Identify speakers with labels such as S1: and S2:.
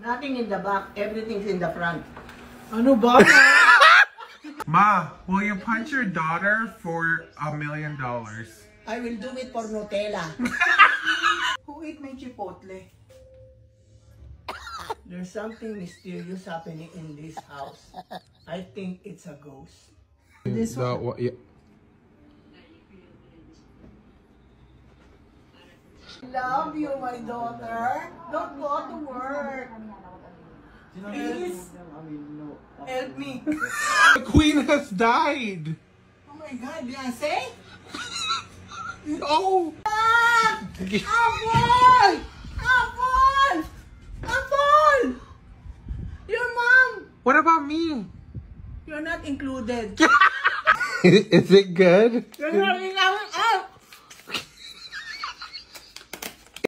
S1: Nothing in the back, everything's in the front.
S2: Ano ba?
S3: Ma, will you punch your daughter for $1 million?
S1: I will do it for Nutella.
S2: Who ate my chipotle?
S1: There's something mysterious happening in this house. I think it's a ghost.
S2: This one?
S3: Yeah.
S1: Love you, my daughter. Don't go to work. Please, help me.
S3: The queen has died!
S1: Oh my God, Beyonce?
S3: Oh!
S1: Ah! Apple! Apple! Apple! Your mom!
S3: What about me?
S1: You're not included.
S3: Is it good?
S1: You're not